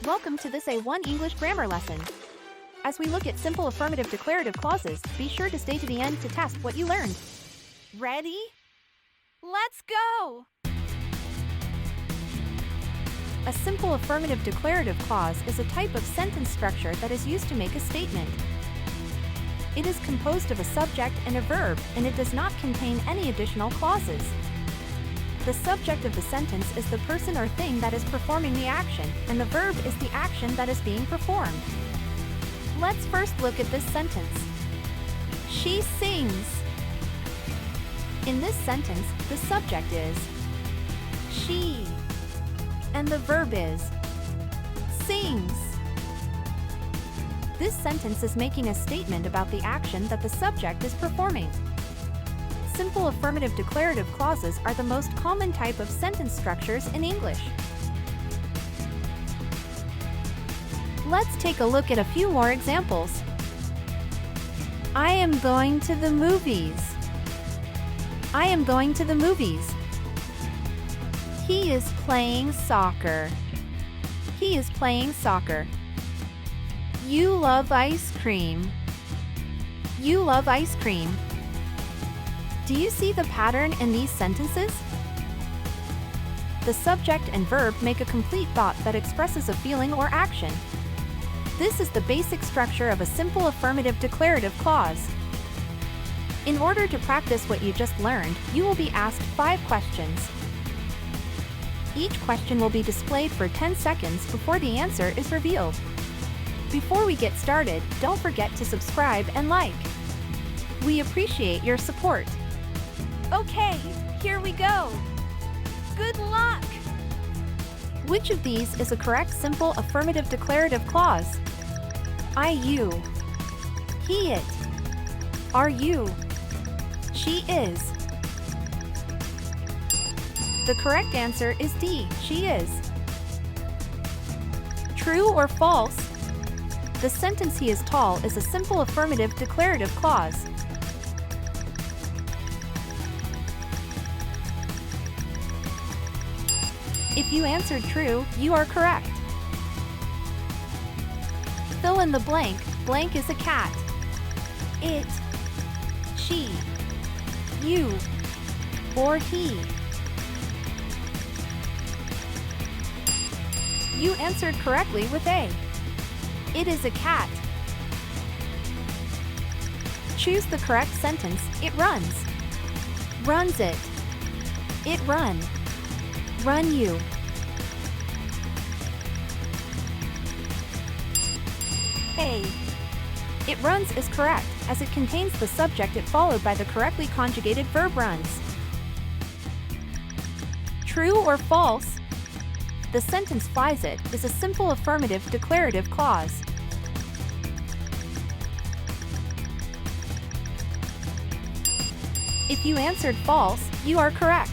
Welcome to this A1 English grammar lesson. As we look at simple affirmative declarative clauses, be sure to stay to the end to test what you learned. Ready? Let's go! A simple affirmative declarative clause is a type of sentence structure that is used to make a statement. It is composed of a subject and a verb, and it does not contain any additional clauses. The subject of the sentence is the person or thing that is performing the action, and the verb is the action that is being performed. Let's first look at this sentence. She sings. In this sentence, the subject is she, and the verb is sings. This sentence is making a statement about the action that the subject is performing. Simple affirmative declarative clauses are the most common type of sentence structures in English. Let's take a look at a few more examples. I am going to the movies. I am going to the movies. He is playing soccer. He is playing soccer. You love ice cream. You love ice cream. Do you see the pattern in these sentences? The subject and verb make a complete thought that expresses a feeling or action. This is the basic structure of a simple affirmative declarative clause. In order to practice what you just learned, you will be asked 5 questions. Each question will be displayed for 10 seconds before the answer is revealed. Before we get started, don't forget to subscribe and like. We appreciate your support. Okay, here we go. Good luck! Which of these is a correct simple affirmative declarative clause? I, you. He, it. Are you? She is. The correct answer is D, she is. True or false? The sentence he is tall is a simple affirmative declarative clause. If you answered true, you are correct. Fill in the blank. Blank is a cat. It, she, you, or he. You answered correctly with A. It is a cat. Choose the correct sentence. It runs. Runs it. It run. Run you. A. It runs is correct, as it contains the subject it followed by the correctly conjugated verb runs. True or false? The sentence flies it is a simple affirmative declarative clause. If you answered false, you are correct.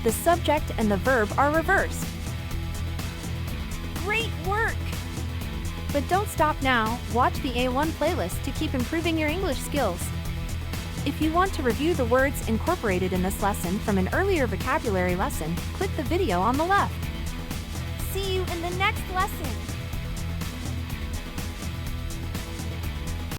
The subject and the verb are reversed. Great work! But don't stop now. Watch the A1 playlist to keep improving your English skills. If you want to review the words incorporated in this lesson from an earlier vocabulary lesson, click the video on the left. See you in the next lesson!